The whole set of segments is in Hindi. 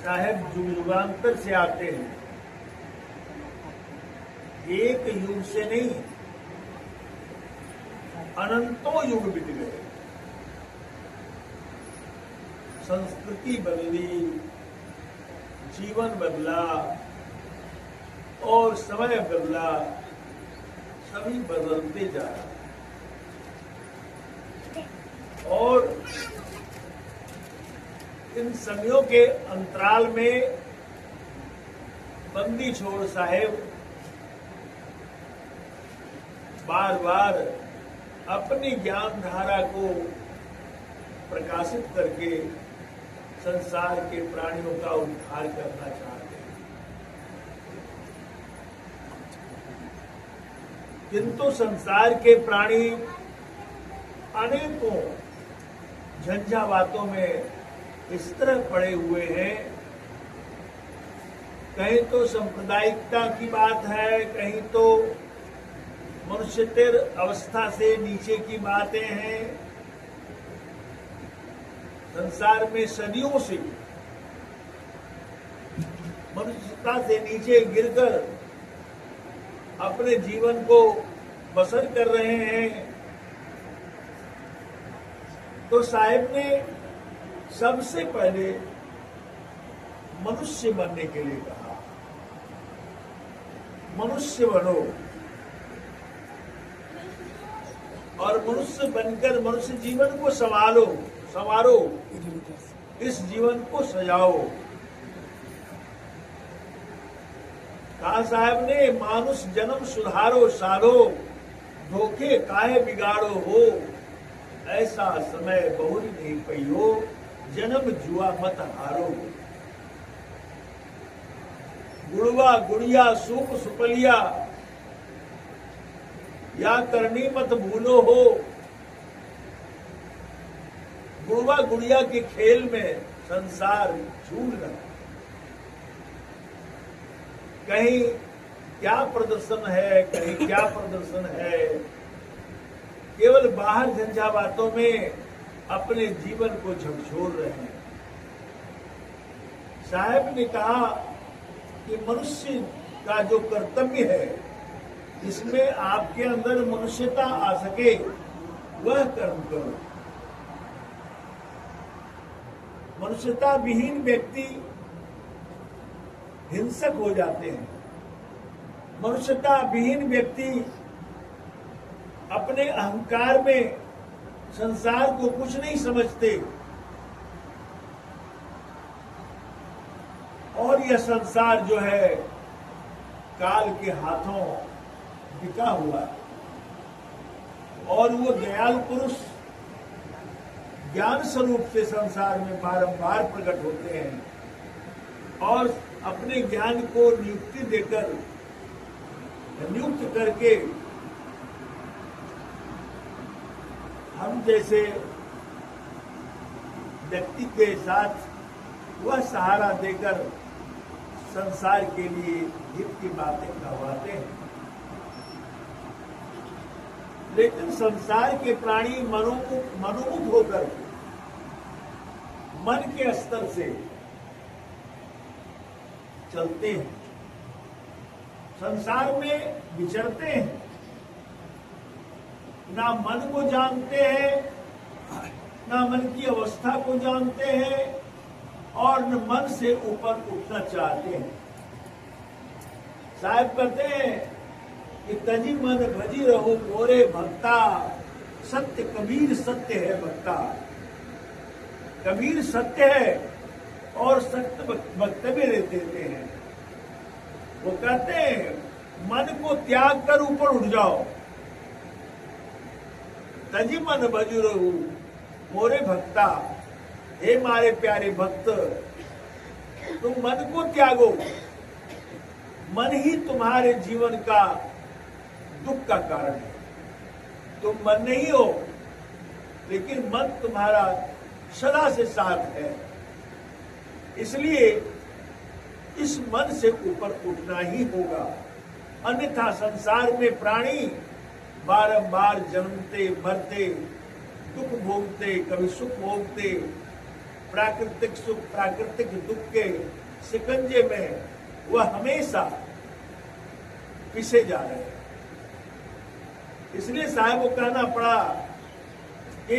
साहब युगांतर से आते हैं, एक युग से नहीं, अनंतों युग बीत गए। संस्कृति बदली, जीवन बदला और समय बदला, सभी बदलते जा रहे और इन समयों के अंतराल में बंदी छोड़ साहेब बार बार अपनी ज्ञान धारा को प्रकाशित करके संसार के प्राणियों का उद्धार करना चाहते हैं, किंतु संसार के प्राणी अनेकों झंझावातों में इस तरह पड़े हुए हैं। कहीं तो सांप्रदायिकता की बात है, कहीं तो मनुष्यतर अवस्था से नीचे की बातें हैं। संसार में सदियों से मनुष्यता से नीचे गिरकर अपने जीवन को बसर कर रहे हैं। तो साहिब ने सबसे पहले मनुष्य बनने के लिए कहा, मनुष्य बनो और मनुष्य बनकर मनुष्य जीवन को संवारो, इस जीवन को सजाओ। कहा साहब ने, मानुष जन्म सुधारो सारो, धोखे काहे बिगाड़ो हो, ऐसा समय बहुरी नहीं पइयो, जन्म जुआ मत हारो। गुड़वा गुड़िया सूप सुपलिया, या करनी मत भूलो हो। गुड़वा गुड़िया के खेल में संसार झूल रहा, कहीं क्या प्रदर्शन है, कहीं क्या प्रदर्शन है। केवल बाहर झंझावातों में अपने जीवन को झकझोर रहे हैं। साहब ने कहा कि मनुष्य का जो कर्तव्य है, जिसमें आपके अंदर मनुष्यता आ सके, वह कर्म करो। मनुष्यता विहीन व्यक्ति हिंसक हो जाते हैं। मनुष्यता विहीन व्यक्ति अपने अहंकार में संसार को कुछ नहीं समझते और यह संसार जो है काल के हाथों बिका हुआ है। और वो दयालु पुरुष ज्ञान स्वरूप से संसार में बारंबार प्रकट होते हैं और अपने ज्ञान को नियुक्त करके हम जैसे व्यक्ति के साथ वह सहारा देकर संसार के लिए हित की बातें कहवाते हैं। लेकिन संसार के प्राणी मनोमुख होकर मन के स्तर से चलते हैं, संसार में विचरते हैं, ना मन को जानते हैं, ना मन की अवस्था को जानते हैं और न मन से ऊपर उठना चाहते हैं। साहब कहते हैं कि तजी मन भजी रहो मोरे भक्ता, सत्य कबीर सत्य है भक्ता। कबीर सत्य है और सत्य वक्तव्य देते हैं। वो कहते हैं मन को त्याग कर ऊपर उठ जाओ। तजी मन भजी रहो मोरे भक्ता, हे मारे प्यारे भक्त, तुम मन को त्यागो। मन ही तुम्हारे जीवन का दुख का कारण है। तुम मन नहीं हो, लेकिन मन तुम्हारा सदा से साथ है। इसलिए इस मन से ऊपर उठना ही होगा, अन्यथा संसार में प्राणी बारंबार जन्मते मरते, दुख भोगते, कभी सुख भोगते, प्राकृतिक सुख, प्राकृतिक दुख के शिकंजे में वह हमेशा पिसे जा रहे हैं। इसलिए साहब को कहना पड़ा कि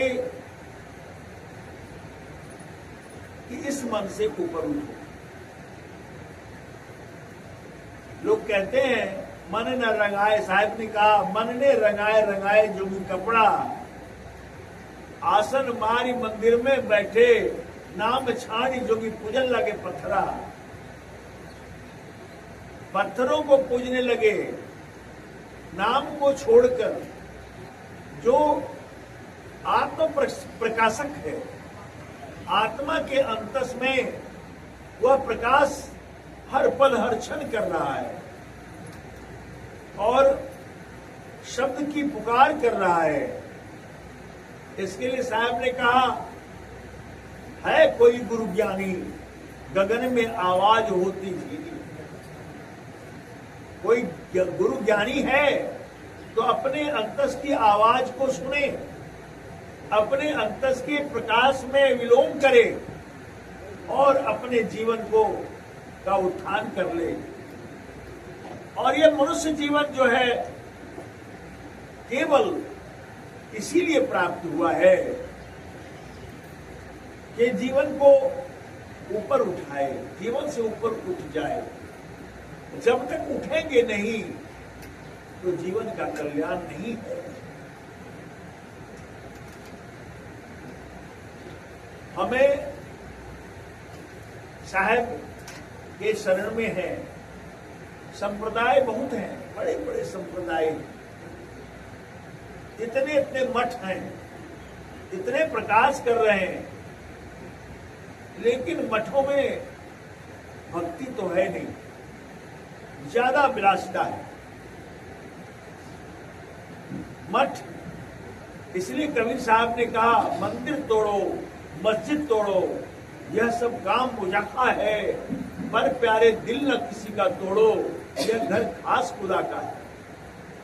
इस मन से ऊपर उठो। लोग कहते हैं मन न रंगाए, साहब ने कहा मन ने रंगाए रंगाए जो भी कपड़ा, आसन मारी मंदिर में बैठे, नाम छानी जोगी पूजन लगे पत्थरा। पत्थरों को पूजने लगे, नाम को छोड़कर। जो आत्म प्रकाशक है, आत्मा के अंतस में वह प्रकाश हर पल हर क्षण कर रहा है और शब्द की पुकार कर रहा है। इसके लिए साहब ने कहा है कोई गुरु ज्ञानी, गगन में आवाज होती थी। कोई गुरु ज्ञानी है तो अपने अंतस की आवाज को सुने, अपने अंतस के प्रकाश में विलोम करे और अपने जीवन का उत्थान कर ले। और यह मनुष्य जीवन जो है केवल इसीलिए प्राप्त हुआ है कि जीवन को ऊपर उठाए, जीवन से ऊपर उठ जाए। जब तक उठेंगे नहीं तो जीवन का कल्याण नहीं है। हमें साहब के शरण में है। संप्रदाय बहुत हैं, बड़े बड़े संप्रदाय, इतने इतने मठ हैं, इतने प्रकाश कर रहे हैं, लेकिन मठों में भक्ति तो है नहीं, ज्यादा विलासिता है। मठ, इसलिए कबीर साहब ने कहा मंदिर तोड़ो, मस्जिद तोड़ो, यह सब काम मुजाफा है, पर प्यारे दिल न किसी का तोड़ो, यह घर खास खुदा का है।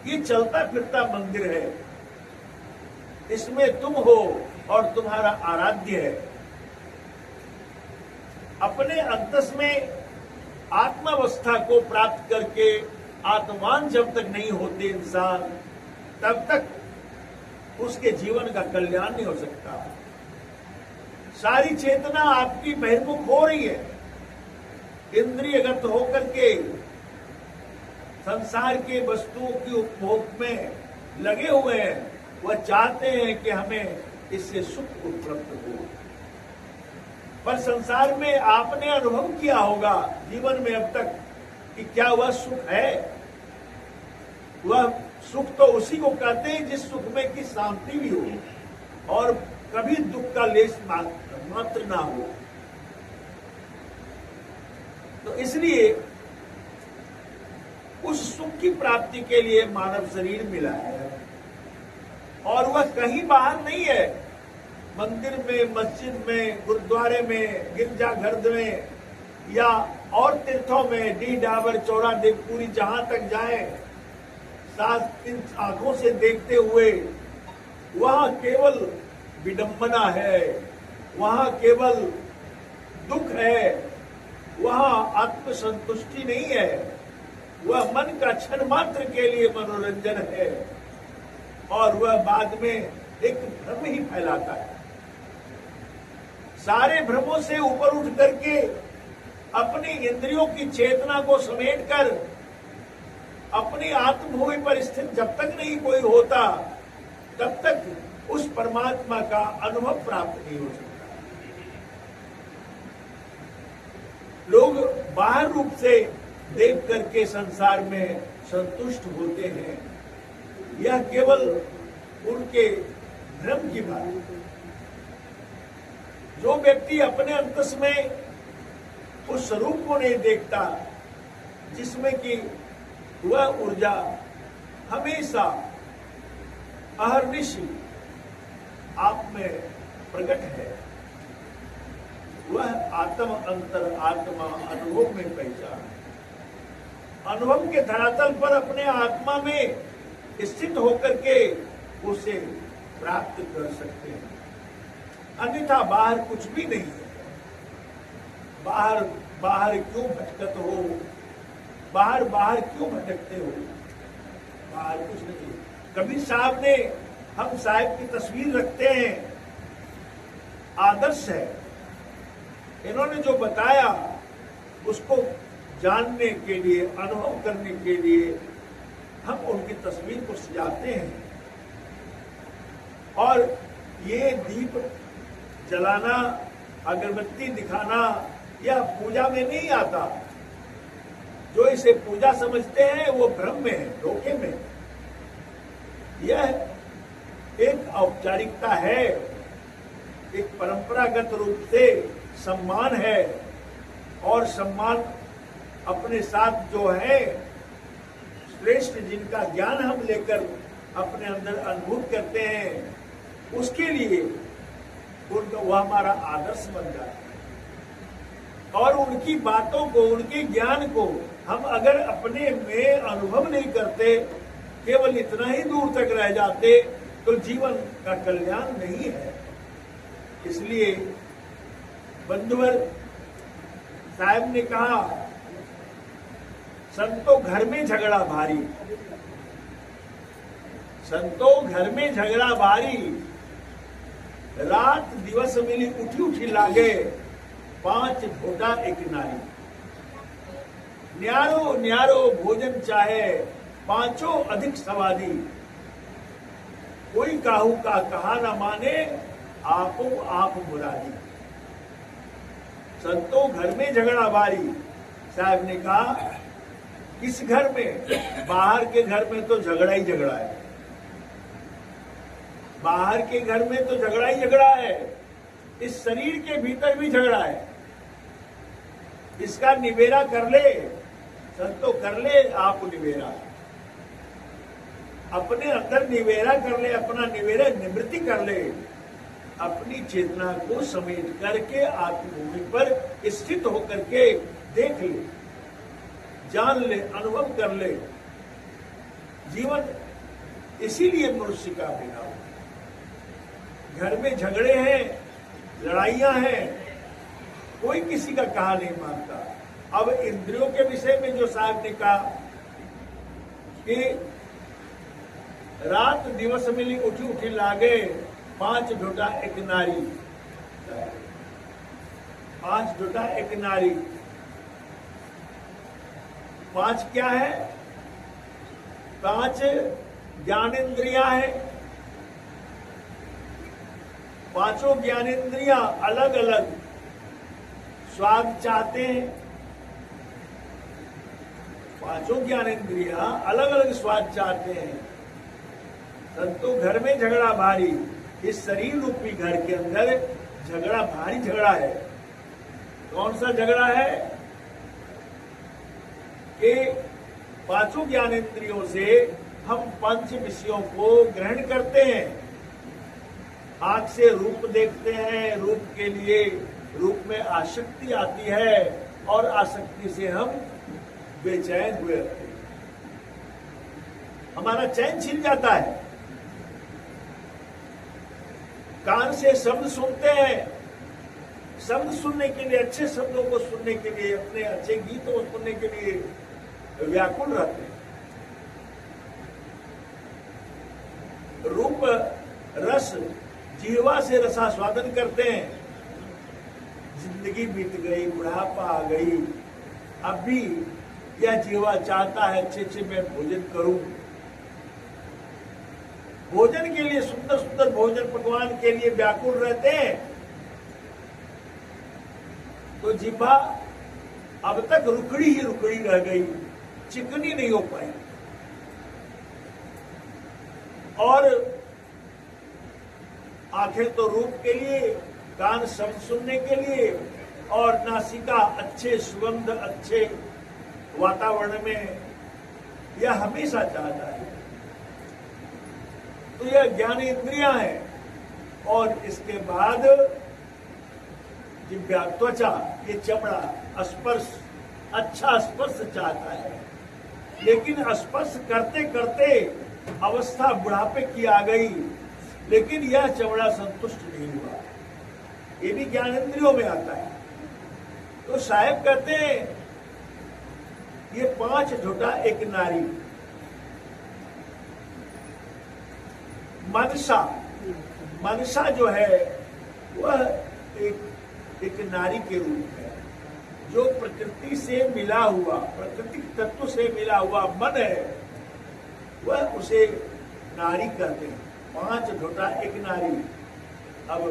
ये चलता फिरता मंदिर है, इसमें तुम हो और तुम्हारा आराध्य है। अपने अंतस में आत्मावस्था को प्राप्त करके आत्मान जब तक नहीं होते इंसान, तब तक उसके जीवन का कल्याण नहीं हो सकता। सारी चेतना आपकी बहिर्मुख हो रही है, इंद्रियगत होकर के संसार के वस्तुओं की उपभोग में लगे हुए हैं। वह चाहते हैं कि हमें इससे सुख उपलब्ध हो। पर संसार में आपने अनुभव किया होगा जीवन में अब तक कि क्या वह सुख है? वह सुख तो उसी को कहते हैं जिस सुख में की शांति भी हो और कभी दुख का लेश मात्र ना हो। तो इसलिए उस सुख की प्राप्ति के लिए मानव शरीर मिला है और वह कहीं बाहर नहीं है। मंदिर में, मस्जिद में, गुरुद्वारे में, गिरजाघर में या और तीर्थों में, डी डाबर, चौरा देवपुरी, जहां तक जाए, साथ इन आंखों से देखते हुए वहां केवल विडंबना है, वहां केवल दुख है, वहां आत्मसंतुष्टि नहीं है, वह मन का क्षण मात्र के लिए मनोरंजन है और वह बाद में एक भ्रम ही फैलाता है। सारे भ्रमों से ऊपर उठ करके अपनी इंद्रियों की चेतना को समेटकर अपनी आत्मभूमि पर स्थित जब तक नहीं कोई होता, तब तक उस परमात्मा का अनुभव प्राप्त नहीं हो सकता। लोग बाहर रूप से देख करके संसार में संतुष्ट होते हैं, यह केवल उनके भ्रम की बात है। जो व्यक्ति अपने अंतस में उस स्वरूप को नहीं देखता जिसमें कि वह ऊर्जा हमेशा अहर्निश आप में प्रकट है, वह आत्म अंतर आत्मा अनुभव में पहचान, अनुभव के धरातल पर अपने आत्मा में स्थित होकर के उसे प्राप्त कर सकते हैं। अन्यथा बाहर कुछ भी नहीं है। बाहर बाहर क्यों भटकत हो, बाहर बाहर क्यों भटकते हो, बाहर कुछ नहीं। कबीर साहब ने, हम साहिब की तस्वीर रखते हैं, आदर्श है, इन्होंने जो बताया उसको जानने के लिए, अनुभव करने के लिए हम उनकी तस्वीर को सजाते हैं। और ये दीप जलाना, अगरबत्ती दिखाना यह पूजा में नहीं आता। जो इसे पूजा समझते हैं वो भ्रम में है, धोखे में। यह एक औपचारिकता है, एक परंपरागत रूप से सम्मान है, और सम्मान अपने साथ जो है श्रेष्ठ, जिनका ज्ञान हम लेकर अपने अंदर अनुभूत करते हैं, उसके लिए उनका वह हमारा आदर्श बन जाता है। और उनकी बातों को, उनके ज्ञान को हम अगर अपने में अनुभव नहीं करते, केवल इतना ही दूर तक रह जाते, तो जीवन का कल्याण नहीं है। इसलिए बंधुवर साहब ने कहा, संतो घर में झगड़ा भारी, संतो घर में झगड़ा भारी, रात दिवस मिली उठी उठी लागे, 5 ढोटा एक नारी। न्यारो न्यारो भोजन चाहे, 5 अधिक सवादी, कोई काहू का कहा न माने, आपो आप मुरादी। संतो घर में झगड़ा भारी, साहब ने कहा, किस घर में? बाहर के घर में तो झगड़ा ही झगड़ा है, बाहर के घर में तो झगड़ा ही झगड़ा है, इस शरीर के भीतर भी झगड़ा है। इसका निवेरा कर ले, संतो कर ले आप निवेरा, अपने अंदर निवेरा कर ले, अपना निवेरा निवृत्ति कर ले, अपनी चेतना को समेट करके आत्मभूमि पर स्थित होकर के देख ले, जान ले, अनुभव कर ले। जीवन इसीलिए मनुष्य का बिना, घर में झगड़े हैं, लड़ाइयां हैं, कोई किसी का कहा नहीं मानता। अब इंद्रियों के विषय में जो साहब ने कहा कि रात दिवस मिली उठी उठी लागे, 5 ढोटा एक नारी, 5 ढोटा एक नारी। 5 क्या है? 5 ज्ञानेंद्रियां हैं, 5 ज्ञानेंद्रियां अलग अलग स्वाद चाहते हैं, 5 ज्ञानेंद्रियां अलग अलग स्वाद चाहते हैं। संतो घर में झगड़ा भारी, इस शरीर रूपी घर के अंदर झगड़ा भारी झगड़ा है। कौन सा झगड़ा है? कि 5 ज्ञानेंद्रियों से हम 5 विषयों को ग्रहण करते हैं। आंख से रूप देखते हैं, रूप के लिए रूप में आसक्ति आती है, और आसक्ति से हम बेचैन हुए रहते हैं, हमारा चैन छिन जाता है। कान से शब्द सुनते हैं, शब्द सुनने के लिए, अच्छे शब्दों को सुनने के लिए, अपने अच्छे गीतों को सुनने के लिए व्याकुल रहते हैं। रूप रस जीवा से रसास्वादन करते हैं। जिंदगी बीत गई, बुढ़ापा आ गई, अब भी यह जीवा चाहता है अच्छे अच्छे मैं भोजन करूं। भोजन के लिए, सुंदर सुंदर भोजन पकवान के लिए व्याकुल रहते हैं। तो जीवा अब तक रुकड़ी ही रुकड़ी रह गई, चिकनी नहीं हो पाई। और आंखें तो रूप के लिए, कान शब्द सुनने के लिए, और नासिका अच्छे सुगंध, अच्छे वातावरण में, यह हमेशा चाहता है। तो यह ज्ञान इंद्रियां हैं। और इसके बाद जिह्वा, त्वचा, ये चमड़ा, स्पर्श, अच्छा स्पर्श चाहता है। लेकिन स्पर्श करते करते अवस्था बुढ़ापे की आ गई, लेकिन यह चमड़ा संतुष्ट नहीं हुआ। ये भी ज्ञानेंद्रियों में आता है। तो साहेब कहते हैं ये 5 झोटा एक नारी, मनसा जो है वह एक नारी के रूप है, जो प्रकृति से मिला हुआ, प्राकृतिक तत्व से मिला हुआ मन है, वह उसे नारी कहते हैं। 5 झोटा एक नारी। अब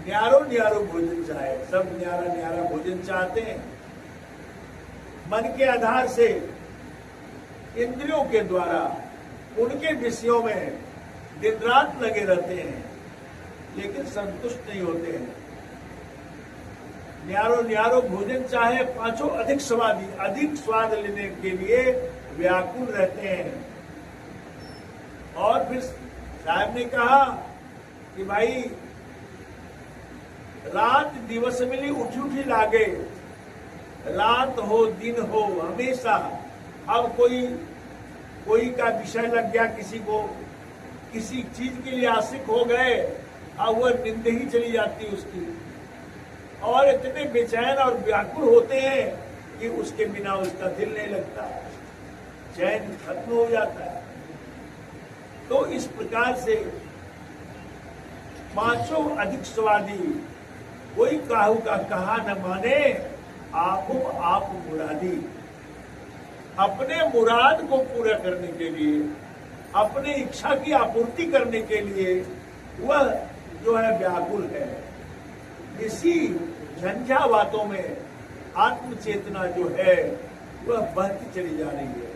न्यारो भोजन चाहे, सब न्यारा भोजन चाहते हैं। मन के आधार से इंद्रियों के द्वारा उनके विषयों में दिन रात लगे रहते हैं, लेकिन संतुष्ट नहीं होते हैं। न्यारो भोजन चाहे, 5 अधिक स्वाद लेने के लिए व्याकुल रहते हैं। और फिर साहब ने कहा कि भाई रात दिवस मिली उठी लागे, रात हो दिन हो हमेशा। अब कोई का विषय लग गया, किसी को किसी चीज के लिए आशिक हो गए, अब वह निंद ही चली जाती उसकी, और इतने बेचैन और व्याकुल होते हैं कि उसके बिना उसका दिल नहीं लगता, चैन खत्म हो जाता है। तो इस प्रकार से 5 अधिक स्वादी, कोई काहू का कहा न माने, आपो आप मुरादी। अपने मुराद को पूरा करने के लिए, अपनी इच्छा की आपूर्ति करने के लिए वह जो है व्याकुल है। इसी झंझावातों में आत्म चेतना जो है वह बहती चली जा रही है।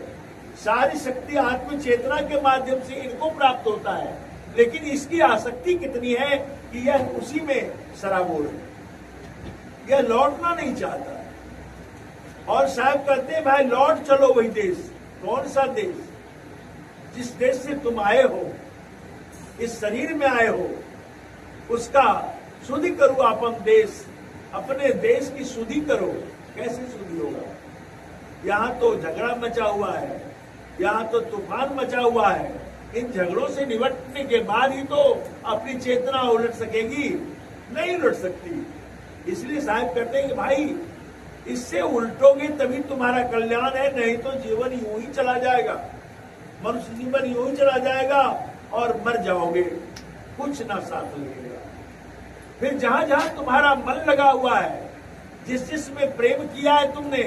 सारी शक्ति आत्म चेतना के माध्यम से इनको प्राप्त होता है, लेकिन इसकी आसक्ति कितनी है कि यह उसी में सराबोर है, यह लौटना नहीं चाहता। और साहब कहते हैं भाई लौट चलो वही देश। कौन सा देश? जिस देश से तुम आए हो, इस शरीर में आए हो, उसका शुद्धि करो अपन देश, अपने देश की शुद्धि करो। कैसे शुद्धि होगा? यहाँ तो झगड़ा मचा हुआ है, यहाँ तो तूफान मचा हुआ है। इन झगड़ों से निपटने के बाद ही तो अपनी चेतना उलट सकेगी, नहीं उलट सकती। इसलिए साहब कहते हैं कि भाई इससे उल्टोगे तभी तुम्हारा कल्याण है, नहीं तो जीवन यूं ही चला जाएगा, मनुष्य जीवन यूं ही चला जाएगा और मर जाओगे, कुछ ना साथ लगेगा। फिर जहां जहां तुम्हारा मन लगा हुआ है, जिसमें प्रेम किया है तुमने,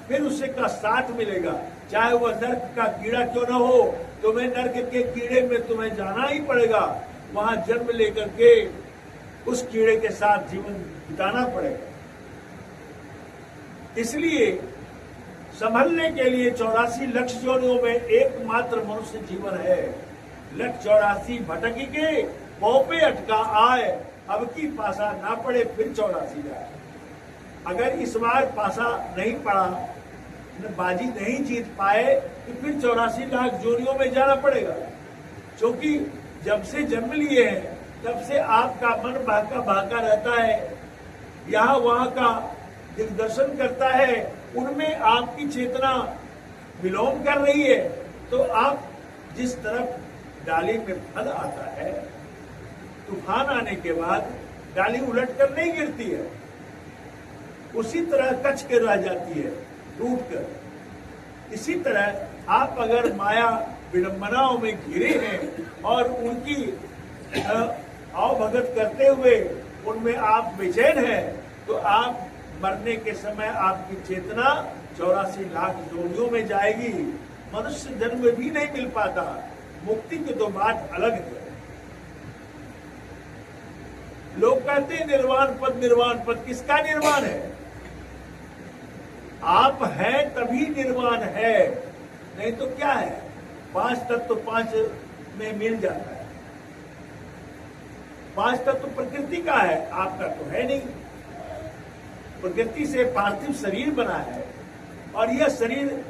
फिर उसे का साथ मिलेगा। चाहे वह नर्क का कीड़ा क्यों न हो, तुम्हें नर्क के कीड़े में तुम्हें जाना ही पड़ेगा, वहां जन्म लेकर के उस कीड़े के साथ जीवन बिताना पड़ेगा। इसलिए संभलने के लिए 84 लक्ष योनियों में एकमात्र मनुष्य जीवन है। लक्ष 84 भटकी के पौपे अटका आए, अब की पासा ना पड़े फिर 84 जाए। अगर इस बार पासा नहीं पड़ा, बाजी नहीं जीत पाए, तो फिर 84 लाख जोनियों में जाना पड़ेगा। क्योंकि जब से जन्म लिए हैं तब से आपका मन बहका रहता है, यहाँ वहां का दिग्दर्शन करता है, उनमें आपकी चेतना विलोम कर रही है। तो आप जिस तरफ डाली में फल आता है, तूफान आने के बाद डाली उलट कर नहीं गिरती है, उसी तरह कच के रह जाती है टूट कर। इसी तरह आप अगर माया विडंबनाओं में घिरे हैं और उनकी आवभगत करते हुए उनमें आप बेचैन हैं, तो आप मरने के समय आपकी चेतना 84 लाख योनियों में जाएगी, मनुष्य जन्म भी नहीं मिल पाता। मुक्ति की तो बात अलग है। लोग कहते हैं निर्वाण पद किसका निर्वाण है? आप हैं तभी निर्वाण है, नहीं तो क्या है? 5 तत्व 5 में मिल जाता है। 5 तत्व प्रकृति का है, आपका तो है नहीं। प्रकृति से पार्थिव शरीर बना है, और यह शरीर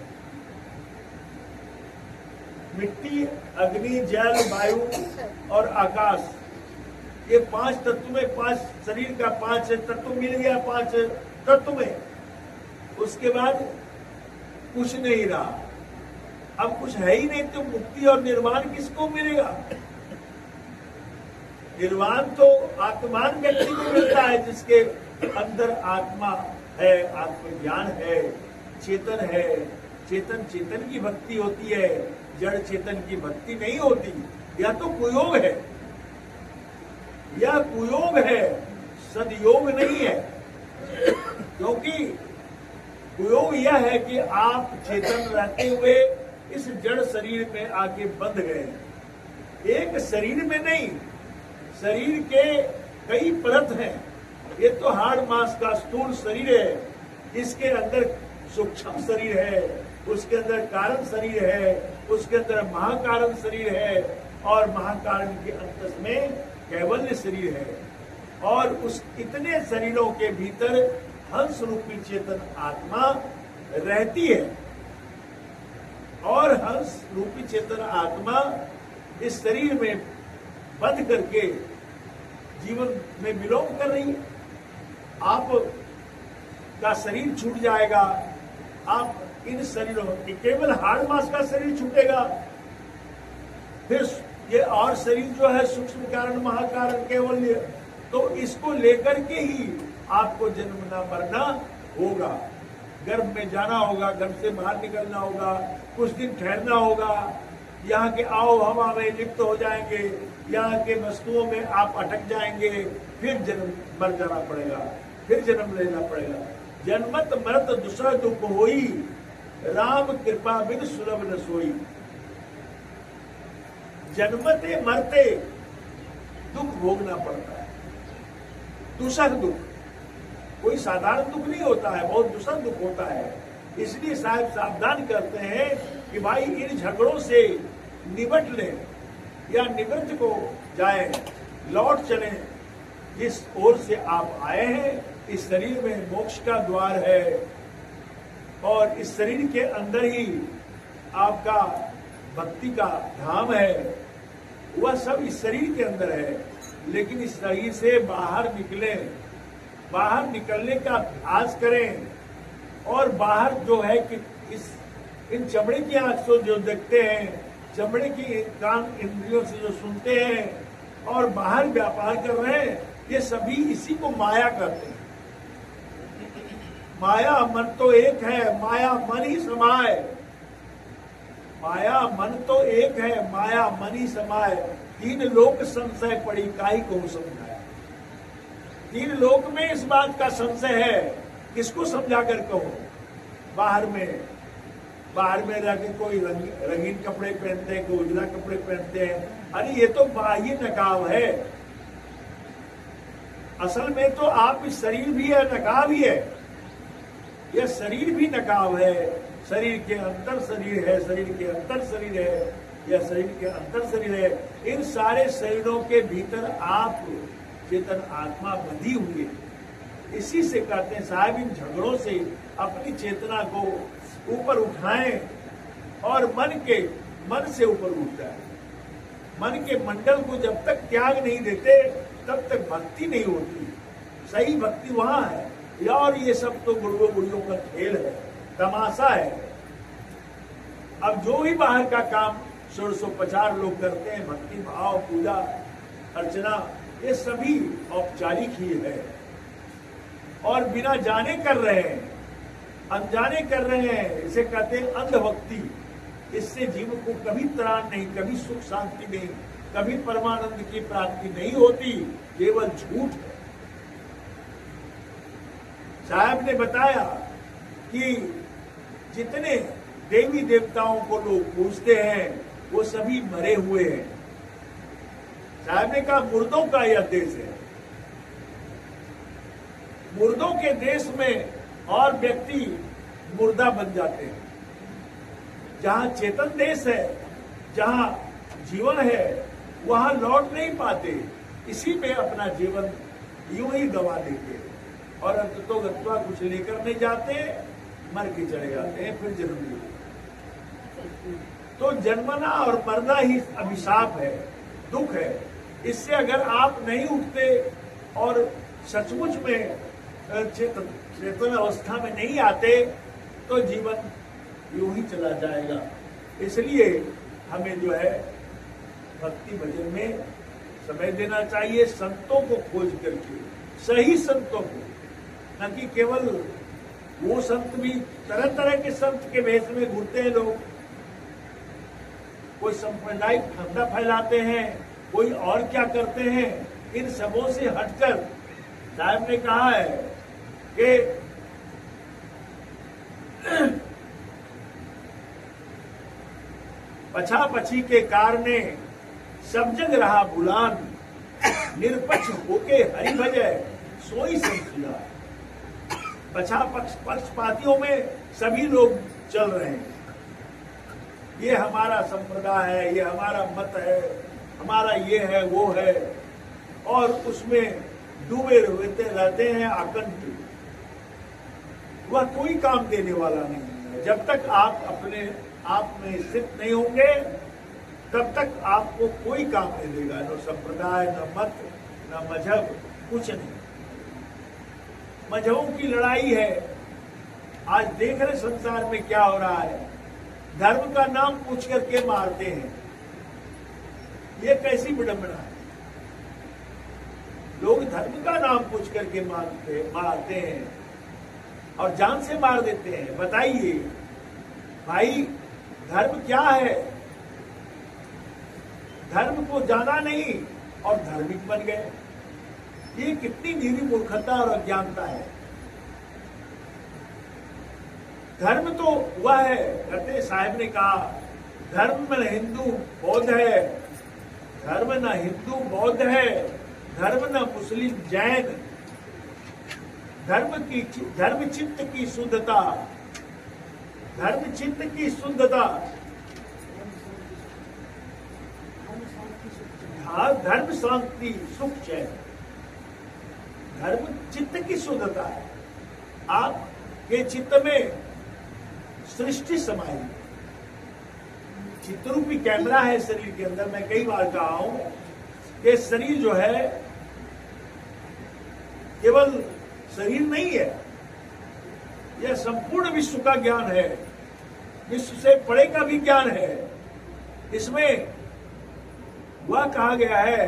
मिट्टी, अग्नि, जल, वायु और आकाश, ये 5 तत्व में 5 शरीर का 5 तत्व मिल गया। 5 तत्व में उसके बाद कुछ नहीं रहा। अब कुछ है ही नहीं, तो मुक्ति और निर्वाण किसको मिलेगा? निर्वाण तो आत्मान व्यक्ति को मिलता है, जिसके अंदर आत्मा है, आत्मज्ञान है, चेतन है। चेतन चेतन की भक्ति होती है, जड़ चेतन की भक्ति नहीं होती। यह तो कुयोग है, यह कुयोग है, सदयोग नहीं है। क्योंकि कुयोग यह है कि आप चेतन रहते हुए इस जड़ शरीर में आके बंध गए। एक शरीर में नहीं, शरीर के कई परत हैं। ये तो हाड़ मांस का स्थूल शरीर है, इसके अंदर सूक्ष्म शरीर है, उसके अंदर कारण शरीर है, उसके अंदर महाकारण शरीर है, और महाकारण के अंत में कैवल्य शरीर है। और उस इतने शरीरों के भीतर हंस रूपी चेतन आत्मा रहती है, और हंस रूपी चेतन आत्मा इस शरीर में बंध करके जीवन में बिलोंग कर रही है। आप का शरीर छूट जाएगा, आप इन शरीरों, केवल हाड़ मांस का शरीर छूटेगा, फिर ये और शरीर जो है सूक्ष्म कारण महाकारण केवल्य, तो इसको लेकर के ही आपको जन्मना मरना होगा। गर्भ में जाना होगा, गर्भ से बाहर निकलना होगा, कुछ दिन ठहरना होगा, यहाँ के आओ हवा में लिप्त हो जाएंगे, यहाँ के वस्तुओं में आप अटक जाएंगे, फिर जन्म मर जाना पड़ेगा, फिर जन्म लेना पड़ेगा। जन्मत मरत दूसरा दुख होई, राम कृपा बिन सुलभ न सोई। जन्मते मरते दुख भोगना पड़ता है, दूसरा दुख, कोई साधारण दुख नहीं होता है, बहुत दूसरा दुख होता है। इसलिए साहब सावधान करते हैं कि भाई इन झगड़ों से निबट लें या निवृत्त को जाएं, लौट चलें जिस ओर से आप आए हैं। इस शरीर में मोक्ष का द्वार है, और इस शरीर के अंदर ही आपका भक्ति का धाम है, वह सब इस शरीर के अंदर है। लेकिन इस शरीर से बाहर निकलें, बाहर निकलने का अभ्यास करें, और बाहर जो है कि इन चमड़े की आंख से जो देखते हैं, चमड़े की कान इंद्रियों से जो सुनते हैं, और बाहर व्यापार कर रहे हैं, ये सभी इसी को माया करते हैं। माया मन तो एक है, माया मन ही समाए। माया मन तो एक है, माया मन ही समाए। तीन लोक संशय पड़ी, काई को समझाया। तीन लोक में इस बात का संशय है, किसको समझा कर कहो। बाहर में रहकर कोई रंगीन कपड़े पहनते हैं, कोई उजला कपड़े पहनते हैं। अरे ये तो बाह्य नकाब है, असल में तो आप इस शरीर भी है, नकाब ही है। यह शरीर भी नकाब है, शरीर के अंतर शरीर है, शरीर के अंतर शरीर है, यह शरीर के अंतर शरीर है। इन सारे शरीरों के भीतर आप चेतन आत्मा बंधी हुई है। इसी से कहते हैं साहब इन झगड़ों से अपनी चेतना को ऊपर उठाएं, और मन से ऊपर उठता है। मन के मंडल को जब तक त्याग नहीं देते तब तक भक्ति नहीं होती। सही भक्ति वहां है, और ये सब तो गुरुओं गुड़ियों का खेल है, तमाशा है। अब जो भी बाहर का काम 1650 लोग करते हैं, भक्ति भाव पूजा अर्चना, ये सभी औपचारिक ही है, और बिना जाने कर रहे हैं, अनजाने कर रहे हैं। इसे कहते हैं अंधभक्ति। इससे जीवन को कभी त्राण नहीं, कभी सुख शांति नहीं, कभी परमानंद की प्राप्ति नहीं होती, केवल झूठ है। साहब ने बताया कि जितने देवी देवताओं को लोग पूजते हैं वो सभी मरे हुए हैं। साहब ने कहा मुर्दों का यह देश है। मुर्दों के देश में और व्यक्ति मुर्दा बन जाते हैं। जहां चेतन देश है, जहां जीवन है, वहां लौट नहीं पाते, इसी में अपना जीवन यूं ही गवा देते, और अंततो गत्वा कुछ लेकर नहीं जाते, मर के चले जाते हैं, फिर जन्म लेते। तो जन्मना और मरना ही अभिशाप है, दुख है। इससे अगर आप नहीं उठते और सचमुच में चेतन अवस्था में नहीं आते तो जीवन यूं ही चला जाएगा। इसलिए हमें जो है भक्ति भजन में समय देना चाहिए, संतों को खोज करके, सही संतों को, न कि केवल वो संत भी तरह तरह के संत के भेष में घूमते हैं लोग। कोई सांप्रदायिक धंधा फैलाते हैं, कोई और क्या करते हैं। इन सबों से हटकर साहब ने कहा है कि पछा पछी के कारणे सब जग रहा बुलान, निरपक्ष होके हरि भजय सोई संत। पछा पक्षपातियों में सभी लोग चल रहे हैं। ये हमारा संप्रदाय है, ये हमारा मत है, हमारा ये है वो है, और उसमें डूबे रहते हैं आकंठ। वह कोई काम देने वाला नहीं है। जब तक आप अपने आप में स्थित नहीं होंगे तब तक आपको कोई काम नहीं देगा। न संप्रदाय, न मत, न मजहब, कुछ नहीं। मजहबों की लड़ाई है। आज देख रहे संसार में क्या हो रहा है। धर्म का नाम पूछ करके मारते हैं। ये कैसी विडंबना है। लोग धर्म का नाम पूछ करके मारते हैं और जान से मार देते हैं। बताइए भाई, धर्म क्या है? धर्म को जाना नहीं और धार्मिक बन गए। ये कितनी नीरी मूर्खता और अज्ञानता है। धर्म तो हुआ है, कहते साहब ने कहा, धर्म न हिंदू बौद्ध है, धर्म न हिंदू बौद्ध है, धर्म न मुस्लिम जैन। धर्म चित्त की शुद्धता, धर्म चित्त की शुद्धता, धर्म शांति सुख चैन। धर्म चित्त की शुद्धता है। आपके चित्त में सृष्टि समाई। चित्रूपी कैमरा है शरीर के अंदर। मैं कई बार कहा हूं कि शरीर जो है केवल शरीर नहीं है, यह संपूर्ण विश्व का ज्ञान है, विश्व से परे का भी ज्ञान है। इसमें वह कहा गया है,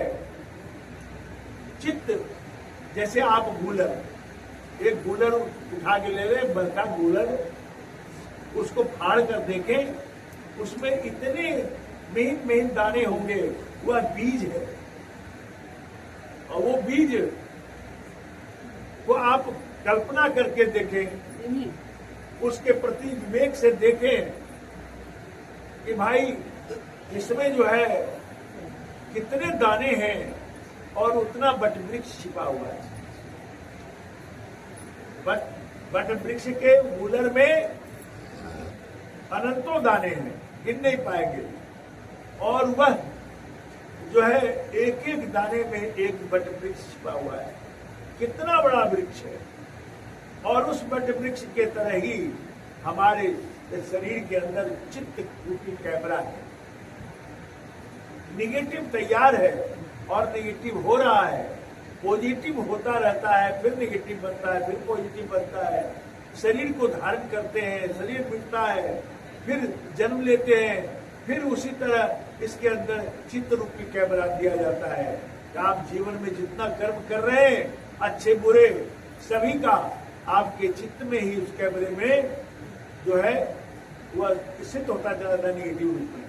चित्त जैसे आप गूलर, एक गूलर उठा के ले ले, बड़का गूलर, उसको फाड़ कर देखें, उसमें इतने महीन महीन दाने होंगे, वह बीज है। और वो बीज को आप कल्पना करके देखें, उसके प्रति विवेक से देखें कि भाई इसमें जो है कितने दाने हैं और उतना बट वृक्ष छिपा हुआ है। बट वृक्ष के मूलर में अनंतों दाने हैं, गिन नहीं पाएंगे। और वह जो है एक एक दाने में एक बट वृक्ष छिपा हुआ है। कितना बड़ा वृक्ष है। और उस बट वृक्ष के तरह ही हमारे शरीर के अंदर चित्त रूपी कैमरा है। निगेटिव तैयार है और निगेटिव हो रहा है। पॉजिटिव होता रहता है, फिर निगेटिव बनता है, फिर पॉजिटिव बनता है। शरीर को धारण करते हैं, शरीर मिटता है, फिर जन्म लेते हैं, फिर उसी तरह इसके अंदर चित्त रूपी कैमरा दिया जाता है कि आप जीवन में जितना कर्म कर रहे हैं, अच्छे बुरे सभी का आपके चित्त में ही, उस कैमरे में जो है वह स्थित होता चला जाता है निगेटिव रूप में।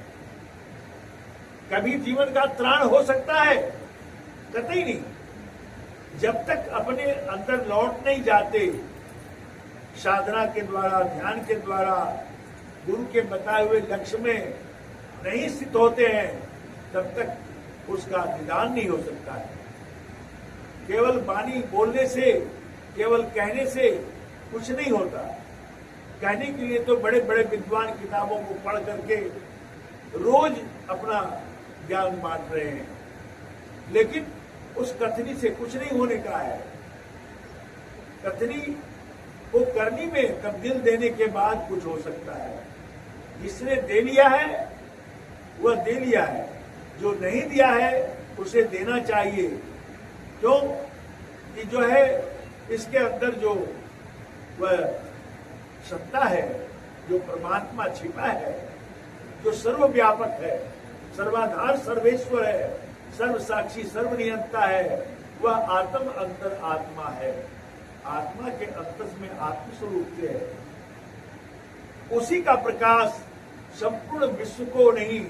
कभी जीवन का त्राण हो सकता है? कतई नहीं। जब तक अपने अंदर लौट नहीं जाते, साधना के द्वारा, ध्यान के द्वारा, गुरु के बताए हुए लक्ष्य में नहीं स्थित होते हैं, तब तक उसका निदान नहीं हो सकता है। केवल वाणी बोलने से, केवल कहने से कुछ नहीं होता। कहने के लिए तो बड़े बड़े विद्वान किताबों को पढ़ करके रोज अपना ज्ञान बांट रहे हैं, लेकिन उस कथनी से कुछ नहीं होने का है। कथनी को करनी में तब्दील देने के बाद कुछ हो सकता है। जिसने दे लिया है वह दे लिया है, जो नहीं दिया है उसे देना चाहिए। क्यों कि जो है इसके अंदर जो वह सत्ता है, जो परमात्मा छिपा है, जो सर्वव्यापक है, सर्वाधार सर्वेश्वर है, सर्व साक्षी सर्वनियंता है, वह आत्म अंतर आत्मा है। आत्मा के अंतस में आत्मस्वरूप से है, उसी का प्रकाश संपूर्ण विश्व को नहीं,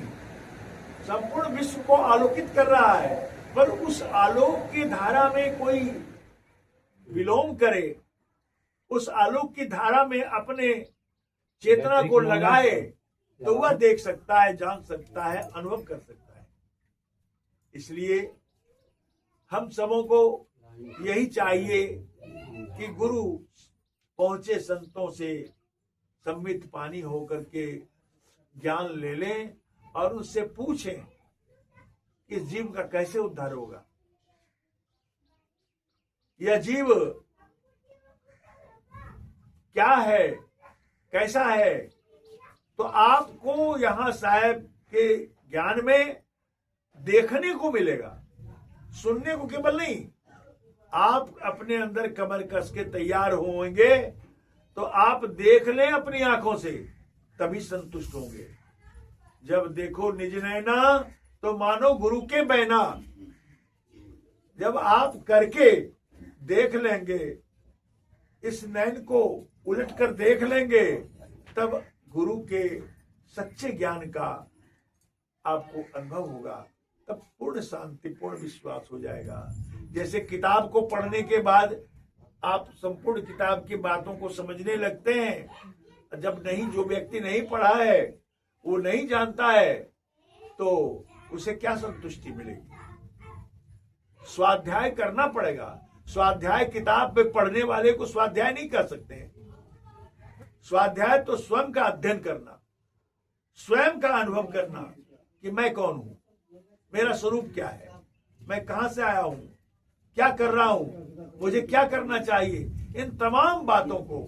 संपूर्ण विश्व को आलोकित कर रहा है। पर उस आलोक की धारा में कोई विलोम करे, उस आलोक की धारा में अपने चेतना को लगाए, तो वह देख सकता है, जान सकता है, अनुभव कर सकता है। इसलिए हम सबों को यही चाहिए कि गुरु पहुंचे संतों से सम्मित पानी होकर के ज्ञान ले लें और उससे पूछें कि जीव का कैसे उद्धार होगा। यह जीव क्या है, कैसा है, तो आपको यहां साहब के ज्ञान में देखने को मिलेगा, सुनने को केवल नहीं। आप अपने अंदर कमर कस के तैयार होंगे तो आप देख लें अपनी आंखों से, तभी संतुष्ट होंगे। जब देखो निज नैना तो मानो गुरु के बहना। जब आप करके देख लेंगे, इस नैन को उलट कर देख लेंगे, तब गुरु के सच्चे ज्ञान का आपको अनुभव होगा। तब पूर्ण शांति, पूर्ण विश्वास हो जाएगा। जैसे किताब को पढ़ने के बाद आप संपूर्ण किताब की बातों को समझने लगते हैं, जब नहीं, जो व्यक्ति नहीं पढ़ा है, वो नहीं जानता है, तो उसे क्या संतुष्टि मिलेगी। स्वाध्याय करना पड़ेगा। स्वाध्याय किताब पे पढ़ने वाले को स्वाध्याय नहीं कर सकते। स्वाध्याय तो स्वयं का अध्ययन करना, स्वयं का अनुभव करना कि मैं कौन हूं, मेरा स्वरूप क्या है, मैं कहां से आया हूं, क्या कर रहा हूं, मुझे क्या करना चाहिए। इन तमाम बातों को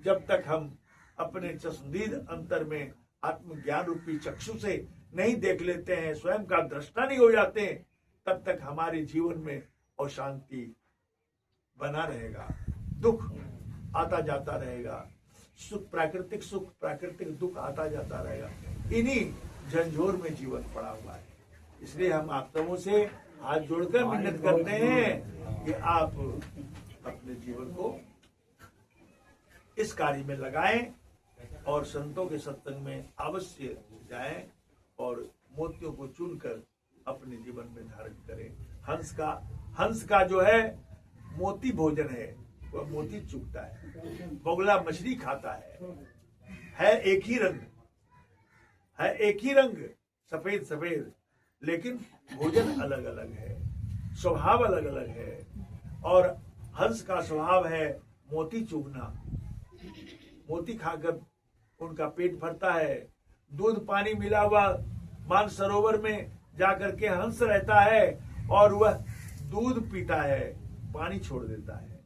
जब तक हम अपने चश्मदीद अंतर में आत्मज्ञान रूपी चक्षु से नहीं देख लेते हैं, स्वयं का दृष्टा नहीं हो जाते हैं, तब तक हमारे जीवन में अशांति बना रहेगा, दुख आता जाता रहेगा, सुख प्राकृतिक दुख आता जाता रहेगा। इन्हीं झंझोर में जीवन पड़ा हुआ है। इसलिए हम आप सबों से हाथ जोड़कर विनती करते हैं कि आप अपने जीवन को इस कार्य में लगाएं और संतों के सत्संग में अवश्य जाएं और मोतियों को चुनकर अपने जीवन में धारण करें। हंस का जो है मोती भोजन है, वह मोती चुगता है। बगुला मछली खाता है एक ही रंग, है एक ही रंग, सफेद सफेद, लेकिन भोजन अलग अलग है, स्वभाव अलग अलग है। और हंस का स्वभाव है मोती चुगना, मोती खाकर उनका पेट भरता है। दूध पानी मिला हुआ मानसरोवर में जाकर के हंस रहता है और वह दूध पीता है, पानी छोड़ देता है,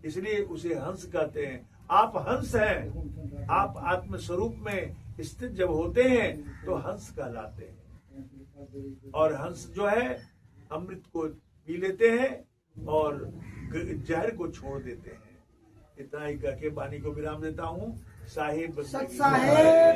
इसलिए उसे हंस कहते हैं। आप हंस हैं, आप आत्म स्वरूप में स्थित जब होते हैं तो हंस कहलाते हैं। और हंस जो है अमृत को पी लेते हैं और जहर को छोड़ देते हैं। इतना ही करके वाणी को विराम देता हूँ। साहेब सत साहेब